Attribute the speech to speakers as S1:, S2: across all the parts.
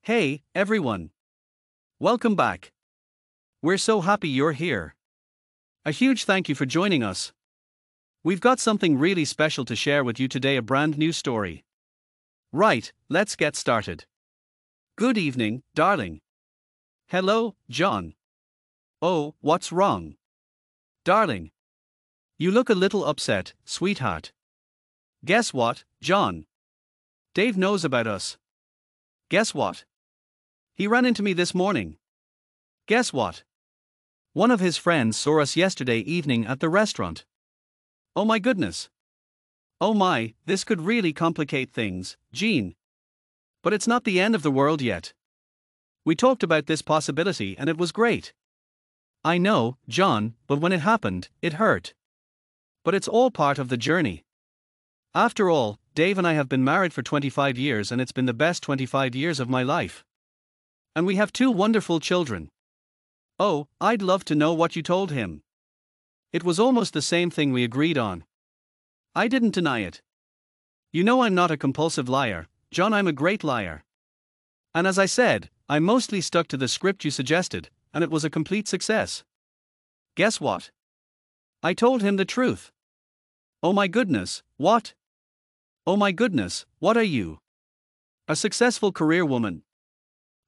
S1: Hey, everyone. Welcome back. We're so happy you're here. A huge thank you for joining us. We've got something really special to share with you today, a brand new story. Right, let's get started. Good evening, darling. Hello, John. Oh, what's wrong? Darling. You look a little upset, sweetheart. Guess what, John? Dave knows about us. Guess what? He ran into me this morning. Guess what? One of his friends saw us yesterday evening at the restaurant. Oh my goodness. Oh my, this could really complicate things, Jean. But it's not the end of the world yet. We talked about this possibility and it was great. I know, John, but when it happened, it hurt. But it's all part of the journey. After all, Dave and I have been married for 25 years and it's been the best 25 years of my life. And we have two wonderful children. Oh, I'd love to know what you told him. It was almost the same thing we agreed on. I didn't deny it. You know I'm not a compulsive liar, John, I'm a great liar. And as I said, I mostly stuck to the script you suggested, and it was a complete success. Guess what? I told him the truth. Oh my goodness, what? Oh my goodness, what are you? A successful career woman.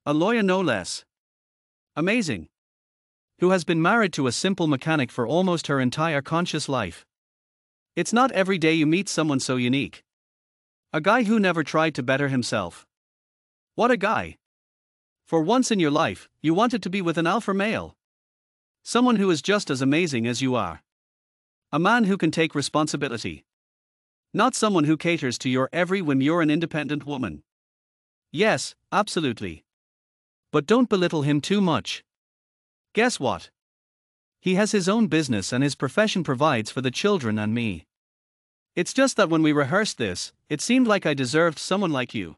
S1: A lawyer no less. Amazing. Who has been married to a simple mechanic for almost her entire conscious life. It's not every day you meet someone so unique. A guy who never tried to better himself. What a guy. For once in your life, you wanted to be with an alpha male. Someone who is just as amazing as you are. A man who can take responsibility. Not someone who caters to your every whim. You're an independent woman. Yes, absolutely. But don't belittle him too much. Guess what? He has his own business and his profession provides for the children and me. It's just that when we rehearsed this, it seemed like I deserved someone like you.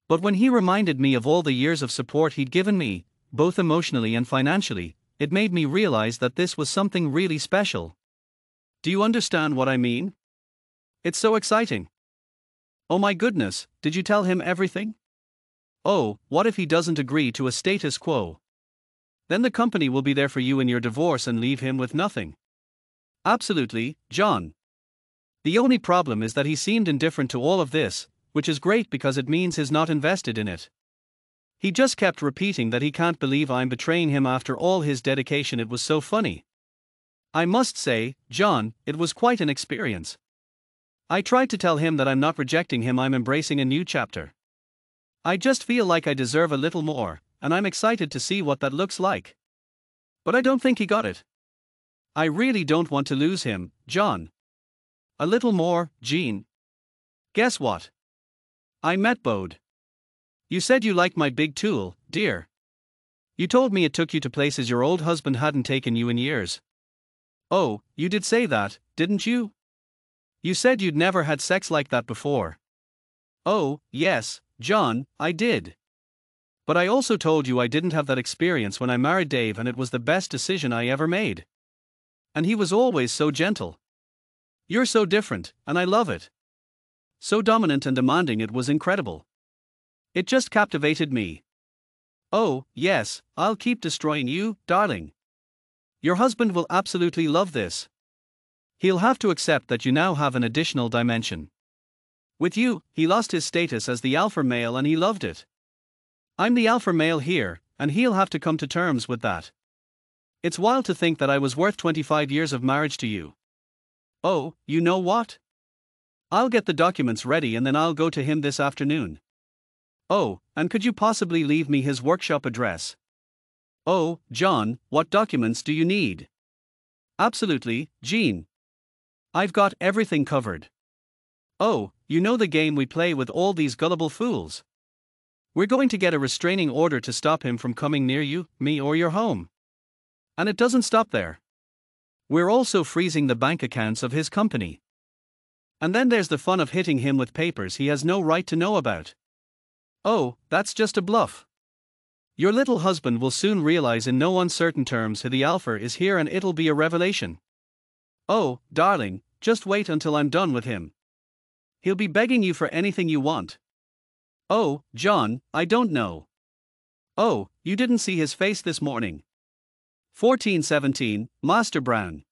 S1: But when he reminded me of all the years of support he'd given me, both emotionally and financially, it made me realize that this was something really special. Do you understand what I mean? It's so exciting. Oh my goodness, did you tell him everything? Oh, what if he doesn't agree to a status quo? Then the company will be there for you in your divorce and leave him with nothing. Absolutely, John. The only problem is that he seemed indifferent to all of this, which is great because it means he's not invested in it. He just kept repeating that he can't believe I'm betraying him after all his dedication. It was so funny. I must say, John, it was quite an experience. I tried to tell him that I'm not rejecting him, I'm embracing a new chapter. I just feel like I deserve a little more, and I'm excited to see what that looks like. But I don't think he got it. I really don't want to lose him, John. A little more, Jean. Guess what? I met Bode. You said you liked my big tool, dear. You told me it took you to places your old husband hadn't taken you in years. Oh, you did say that, didn't you? You said you'd never had sex like that before. Oh, yes, John, I did. But I also told you I didn't have that experience when I married Dave, and it was the best decision I ever made. And he was always so gentle. You're so different, and I love it. So dominant and demanding, it was incredible. It just captivated me. Oh, yes, I'll keep destroying you, darling. Your husband will absolutely love this. He'll have to accept that you now have an additional dimension. With you, he lost his status as the alpha male and he loved it. I'm the alpha male here, and he'll have to come to terms with that. It's wild to think that I was worth 25 years of marriage to you. Oh, you know what? I'll get the documents ready and then I'll go to him this afternoon. Oh, and could you possibly leave me his workshop address? Oh, John, what documents do you need? Absolutely, Jean. I've got everything covered. Oh, you know the game we play with all these gullible fools. We're going to get a restraining order to stop him from coming near you, me, or your home. And it doesn't stop there. We're also freezing the bank accounts of his company. And then there's the fun of hitting him with papers he has no right to know about. Oh, that's just a bluff. Your little husband will soon realize in no uncertain terms who the alpha is here, and it'll be a revelation. Oh, darling, just wait until I'm done with him. He'll be begging you for anything you want. Oh, John, I don't know. Oh, you didn't see his face this morning. 1417, Master Brown.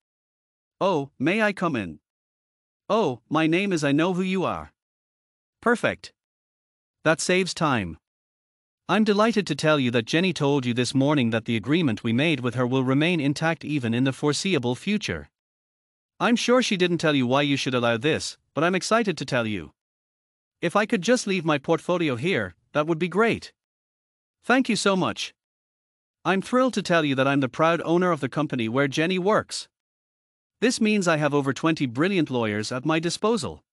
S1: Oh, may I come in? Oh, my name is I know who you are. Perfect. That saves time. I'm delighted to tell you that Jenny told you this morning that the agreement we made with her will remain intact even in the foreseeable future. I'm sure she didn't tell you why you should allow this, but I'm excited to tell you. If I could just leave my portfolio here, that would be great. Thank you so much. I'm thrilled to tell you that I'm the proud owner of the company where Jenny works. This means I have over 20 brilliant lawyers at my disposal.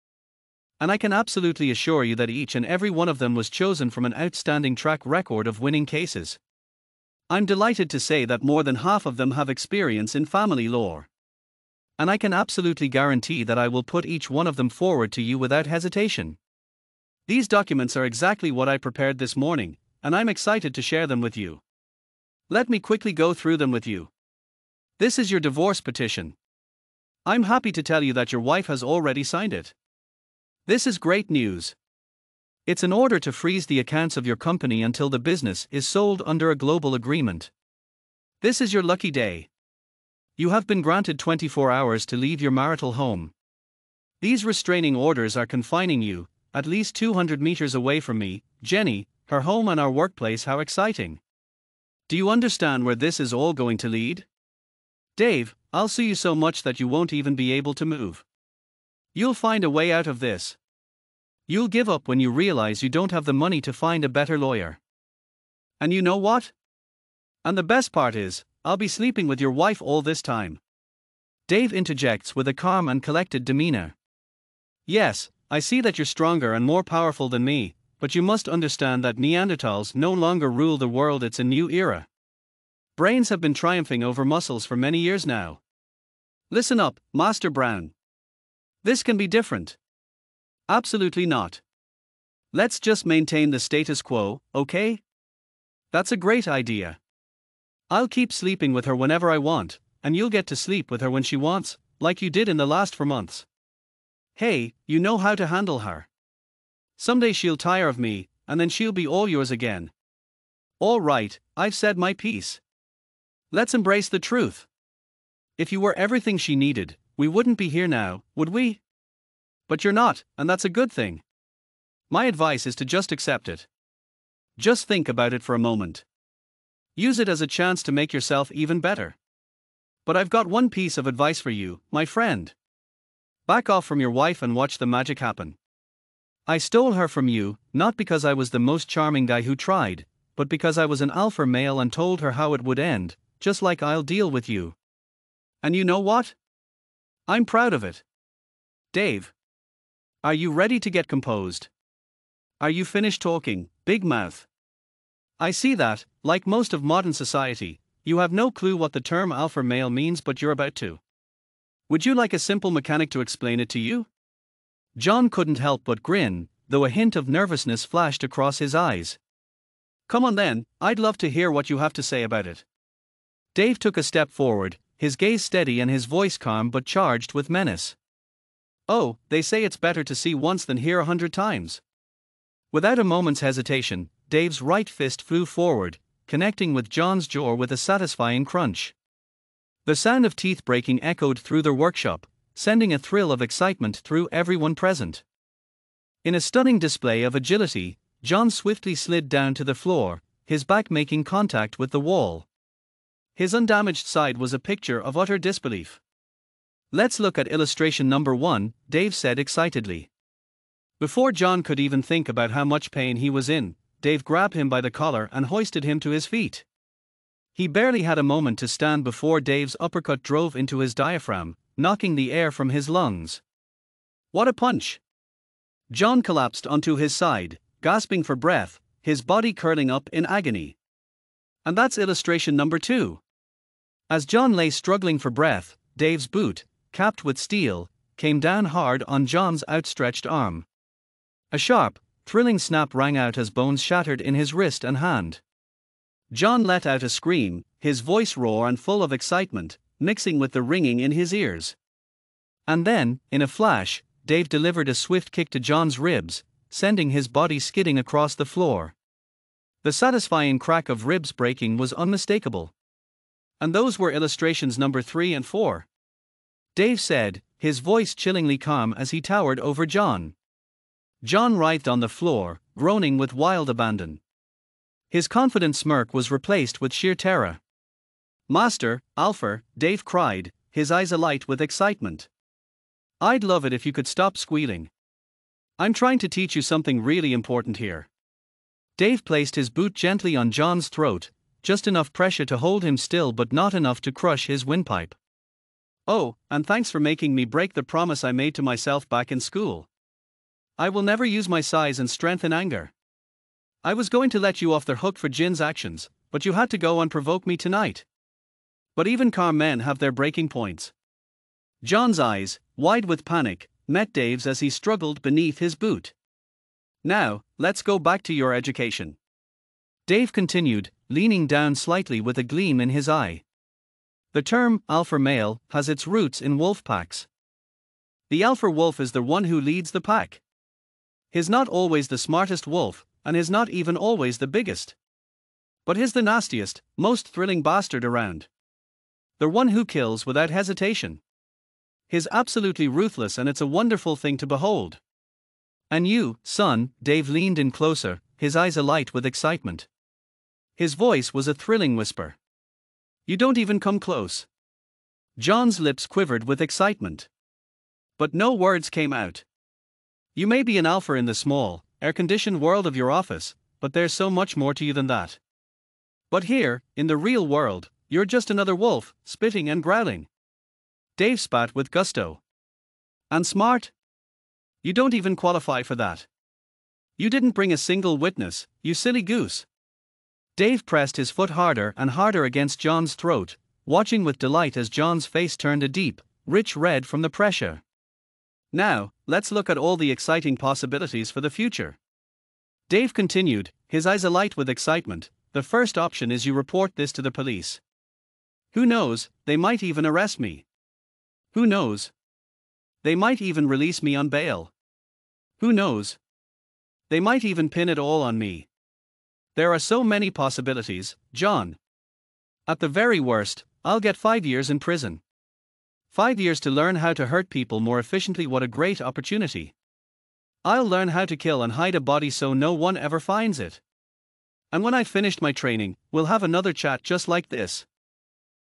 S1: And I can absolutely assure you that each and every one of them was chosen from an outstanding track record of winning cases. I'm delighted to say that more than half of them have experience in family law. And I can absolutely guarantee that I will put each one of them forward to you without hesitation. These documents are exactly what I prepared this morning, and I'm excited to share them with you. Let me quickly go through them with you. This is your divorce petition. I'm happy to tell you that your wife has already signed it. This is great news. It's an order to freeze the accounts of your company until the business is sold under a global agreement. This is your lucky day. You have been granted 24 hours to leave your marital home. These restraining orders are confining you, at least 200 meters away from me, Jenny, her home and our workplace. How exciting. Do you understand where this is all going to lead? Dave, I'll sue you so much that you won't even be able to move. You'll find a way out of this. You'll give up when you realize you don't have the money to find a better lawyer. And you know what? And the best part is, I'll be sleeping with your wife all this time. Dave interjects with a calm and collected demeanor. Yes, I see that you're stronger and more powerful than me, but you must understand that Neanderthals no longer rule the world. It's a new era. Brains have been triumphing over muscles for many years now. Listen up, Master Brown. This can be different. Absolutely not. Let's just maintain the status quo, okay? That's a great idea. I'll keep sleeping with her whenever I want, and you'll get to sleep with her when she wants, like you did in the last 4 months. Hey, you know how to handle her. Someday she'll tire of me, and then she'll be all yours again. All right, I've said my piece. Let's embrace the truth. If you were everything she needed, we wouldn't be here now, would we? But you're not, and that's a good thing. My advice is to just accept it. Just think about it for a moment. Use it as a chance to make yourself even better. But I've got one piece of advice for you, my friend. Back off from your wife and watch the magic happen. I stole her from you, not because I was the most charming guy who tried, but because I was an alpha male and told her how it would end, just like I'll deal with you. And you know what? I'm proud of it. Dave. Are you ready to get composed? Are you finished talking, big mouth? I see that, like most of modern society, you have no clue what the term alpha male means, but you're about to. Would you like a simple mechanic to explain it to you? John couldn't help but grin, though a hint of nervousness flashed across his eyes. Come on then, I'd love to hear what you have to say about it. Dave took a step forward, his gaze steady and his voice calm but charged with menace. Oh, they say it's better to see once than hear 100 times. Without a moment's hesitation, Dave's right fist flew forward, connecting with John's jaw with a satisfying crunch. The sound of teeth breaking echoed through the workshop, sending a thrill of excitement through everyone present. In a stunning display of agility, John swiftly slid down to the floor, his back making contact with the wall. His undamaged side was a picture of utter disbelief. Let's look at illustration number 1, Dave said excitedly. Before John could even think about how much pain he was in, Dave grabbed him by the collar and hoisted him to his feet. He barely had a moment to stand before Dave's uppercut drove into his diaphragm, knocking the air from his lungs. What a punch! John collapsed onto his side, gasping for breath, his body curling up in agony. And that's illustration number 2. As John lay struggling for breath, Dave's boot, capped with steel, came down hard on John's outstretched arm. A sharp, thrilling snap rang out as bones shattered in his wrist and hand. John let out a scream, his voice raw and full of excitement, mixing with the ringing in his ears. And then, in a flash, Dave delivered a swift kick to John's ribs, sending his body skidding across the floor. The satisfying crack of ribs breaking was unmistakable. And those were illustrations number 3 and 4. Dave said, his voice chillingly calm as he towered over John. John writhed on the floor, groaning with wild abandon. His confident smirk was replaced with sheer terror. "Master, Alpha," Dave cried, his eyes alight with excitement. "I'd love it if you could stop squealing. I'm trying to teach you something really important here." Dave placed his boot gently on John's throat, just enough pressure to hold him still but not enough to crush his windpipe. "Oh, and thanks for making me break the promise I made to myself back in school. I will never use my size and strength in anger. I was going to let you off the hook for Jin's actions, but you had to go and provoke me tonight. But even calm men have their breaking points." John's eyes, wide with panic, met Dave's as he struggled beneath his boot. "Now, let's go back to your education," Dave continued, leaning down slightly with a gleam in his eye. "The term alpha male has its roots in wolf packs. The alpha wolf is the one who leads the pack. He's not always the smartest wolf, and is not even always the biggest. But he's the nastiest, most thrilling bastard around. The one who kills without hesitation. He's absolutely ruthless, and it's a wonderful thing to behold. And you, son," Dave leaned in closer, his eyes alight with excitement. His voice was a thrilling whisper. "You don't even come close." John's lips quivered with excitement. But no words came out. "You may be an alpha in the small, air-conditioned world of your office, but there's so much more to you than that. But here, in the real world, you're just another wolf, spitting and growling." Dave spat with gusto. "And smart? You don't even qualify for that. You didn't bring a single witness, you silly goose." Dave pressed his foot harder and harder against John's throat, watching with delight as John's face turned a deep, rich red from the pressure. "Now, let's look at all the exciting possibilities for the future," Dave continued, his eyes alight with excitement. "The first option is you report this to the police. Who knows, they might even arrest me. Who knows? They might even release me on bail. Who knows? They might even pin it all on me. There are so many possibilities, John. At the very worst, I'll get 5 years in prison. 5 years to learn how to hurt people more efficiently. What a great opportunity. I'll learn how to kill and hide a body so no one ever finds it. And when I've finished my training, we'll have another chat just like this."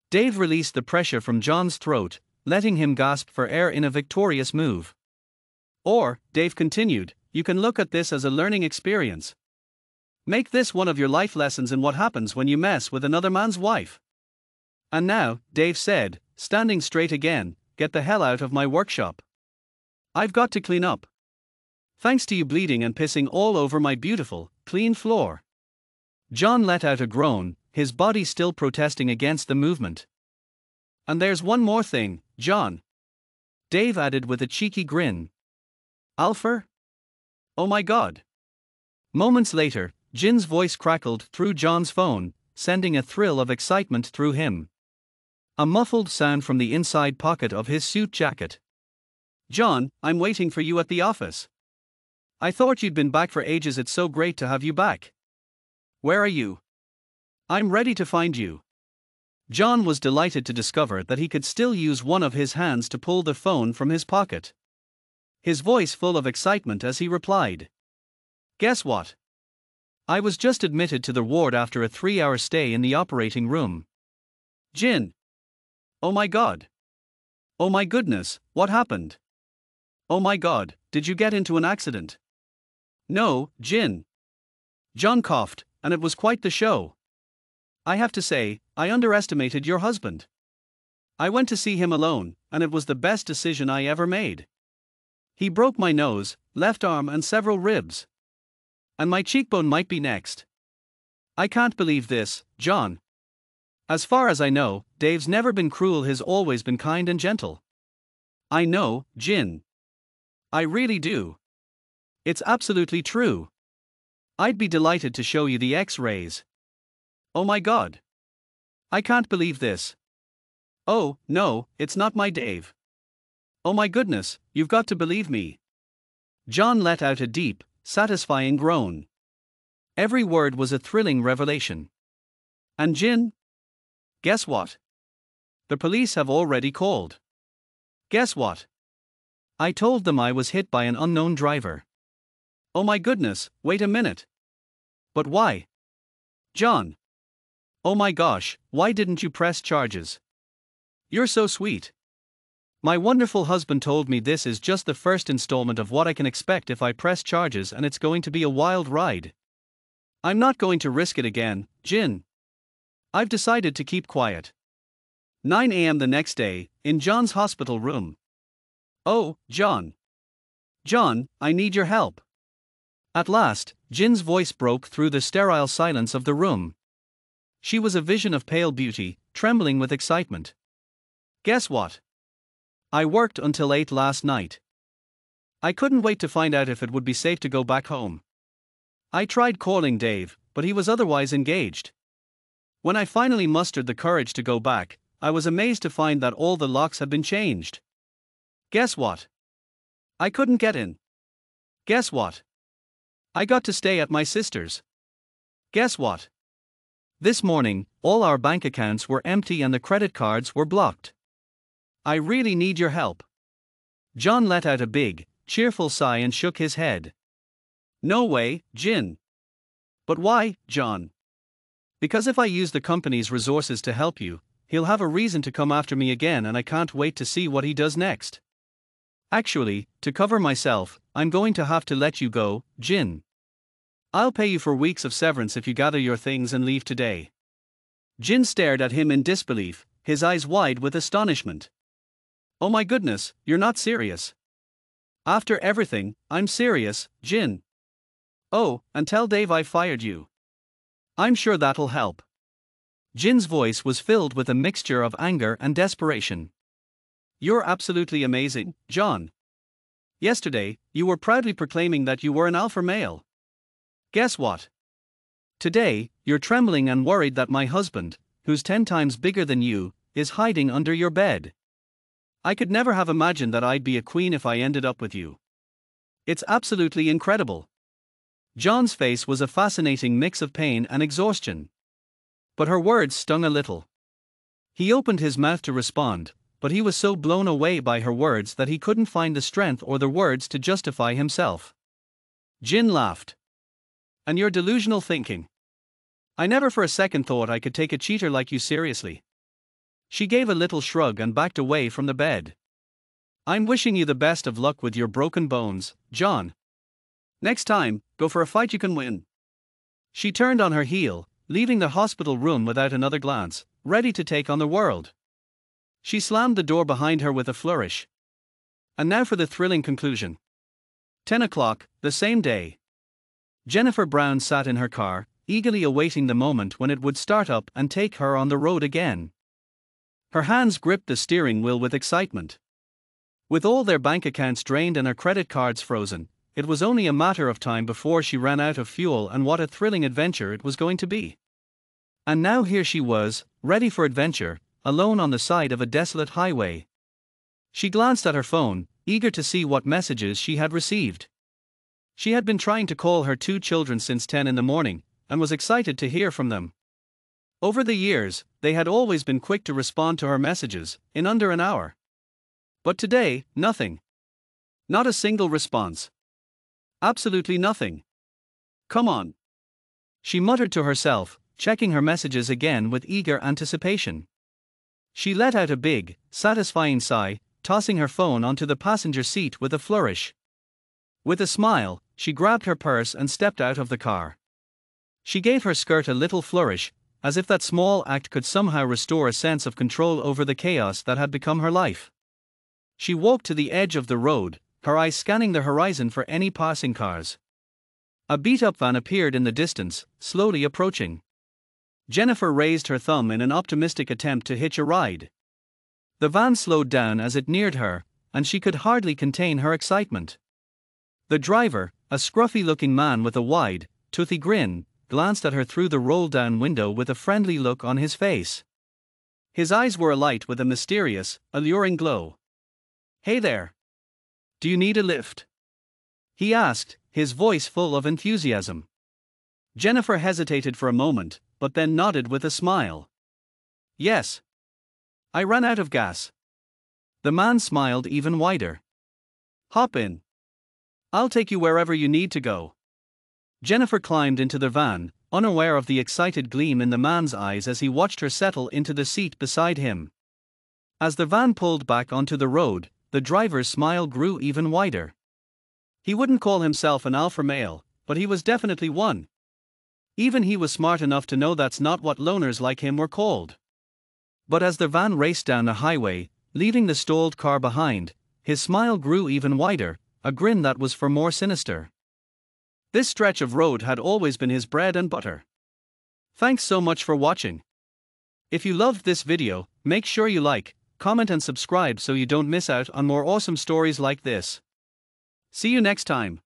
S1: Dave released the pressure from John's throat, letting him gasp for air in a victorious move. "Or," Dave continued, "you can look at this as a learning experience. Make this one of your life lessons in what happens when you mess with another man's wife." "And now," Dave said, standing straight again, "get the hell out of my workshop. I've got to clean up. Thanks to you bleeding and pissing all over my beautiful, clean floor." John let out a groan, his body still protesting against the movement. "And there's one more thing, John," Dave added with a cheeky grin. "Alpha? Oh my God." Moments later, Jin's voice crackled through John's phone, sending a thrill of excitement through him. A muffled sound from the inside pocket of his suit jacket. "John, I'm waiting for you at the office. I thought you'd been back for ages. It's so great to have you back. Where are you? I'm ready to find you." John was delighted to discover that he could still use one of his hands to pull the phone from his pocket. His voice full of excitement as he replied. "Guess what? I was just admitted to the ward after a 3-hour stay in the operating room." "Jin. Oh my God. Oh my goodness, what happened? Oh my God, did you get into an accident?" "No, Jin." John coughed, and it was quite the show. "I have to say, I underestimated your husband. I went to see him alone, and it was the best decision I ever made. He broke my nose, left arm, and several ribs. And my cheekbone might be next. I can't believe this, John. As far as I know, Dave's never been cruel, he's always been kind and gentle." "I know, Jin. I really do. It's absolutely true. I'd be delighted to show you the X-rays. Oh my God. I can't believe this. Oh, no, it's not my Dave. Oh my goodness, you've got to believe me." John let out a deep, satisfying groan. Every word was a thrilling revelation. And Jin? Guess what? The police have already called. Guess what? I told them I was hit by an unknown driver. Oh my goodness, wait a minute. But why? John. Oh my gosh, why didn't you press charges? You're so sweet. My wonderful husband told me this is just the first installment of what I can expect if I press charges, and it's going to be a wild ride. I'm not going to risk it again, Jin. I've decided to keep quiet. 9 a.m. the next day, in John's hospital room. Oh, John. John, I need your help. At last, Jin's voice broke through the sterile silence of the room. She was a vision of pale beauty, trembling with excitement. Guess what? I worked until 8 last night. I couldn't wait to find out if it would be safe to go back home. I tried calling Dave, but he was otherwise engaged. When I finally mustered the courage to go back, I was amazed to find that all the locks had been changed. Guess what? I couldn't get in. Guess what? I got to stay at my sister's. Guess what? This morning, all our bank accounts were empty and the credit cards were blocked. I really need your help. John let out a big, cheerful sigh and shook his head. No way, Jin. But why, John? Because if I use the company's resources to help you, he'll have a reason to come after me again, and I can't wait to see what he does next. Actually, to cover myself, I'm going to have to let you go, Jin. I'll pay you for weeks of severance if you gather your things and leave today. Jin stared at him in disbelief, his eyes wide with astonishment. Oh my goodness, you're not serious. After everything, I'm serious, Jin. Oh, and tell Dave I fired you. I'm sure that'll help. Jin's voice was filled with a mixture of anger and desperation. You're absolutely amazing, John. Yesterday, you were proudly proclaiming that you were an alpha male. Guess what? Today, you're trembling and worried that my husband, who's 10 times bigger than you, is hiding under your bed. I could never have imagined that I'd be a queen if I ended up with you. It's absolutely incredible. John's face was a fascinating mix of pain and exhaustion. But her words stung a little. He opened his mouth to respond, but he was so blown away by her words that he couldn't find the strength or the words to justify himself. Jin laughed. And your delusional thinking. I never for a second thought I could take a cheater like you seriously. She gave a little shrug and backed away from the bed. I'm wishing you the best of luck with your broken bones, John. Next time, go for a fight you can win. She turned on her heel, leaving the hospital room without another glance, ready to take on the world. She slammed the door behind her with a flourish. And now for the thrilling conclusion. 10 o'clock, the same day. Jennifer Brown sat in her car, eagerly awaiting the moment when it would start up and take her on the road again. Her hands gripped the steering wheel with excitement. With all their bank accounts drained and her credit cards frozen, it was only a matter of time before she ran out of fuel, and what a thrilling adventure it was going to be. And now here she was, ready for adventure, alone on the side of a desolate highway. She glanced at her phone, eager to see what messages she had received. She had been trying to call her 2 children since 10 in the morning, and was excited to hear from them. Over the years, they had always been quick to respond to her messages, in under an hour. But today, nothing. Not a single response. Absolutely nothing. Come on. She muttered to herself, checking her messages again with eager anticipation. She let out a big, satisfying sigh, tossing her phone onto the passenger seat with a flourish. With a smile, she grabbed her purse and stepped out of the car. She gave her skirt a little flourish, as if that small act could somehow restore a sense of control over the chaos that had become her life. She walked to the edge of the road, her eyes scanning the horizon for any passing cars. A beat-up van appeared in the distance, slowly approaching. Jennifer raised her thumb in an optimistic attempt to hitch a ride. The van slowed down as it neared her, and she could hardly contain her excitement. The driver, a scruffy-looking man with a wide, toothy grin, glanced at her through the roll-down window with a friendly look on his face. His eyes were alight with a mysterious, alluring glow. "Hey there. Do you need a lift?" he asked, his voice full of enthusiasm. Jennifer hesitated for a moment, but then nodded with a smile. Yes. I ran out of gas. The man smiled even wider. Hop in. I'll take you wherever you need to go. Jennifer climbed into the van, unaware of the excited gleam in the man's eyes as he watched her settle into the seat beside him. As the van pulled back onto the road, the driver's smile grew even wider. He wouldn't call himself an alpha male, but he was definitely one. Even he was smart enough to know that's not what loners like him were called. But as the van raced down the highway, leaving the stalled car behind, his smile grew even wider, a grin that was far more sinister. This stretch of road had always been his bread and butter. Thanks so much for watching. If you loved this video, make sure you like, comment and subscribe so you don't miss out on more awesome stories like this. See you next time.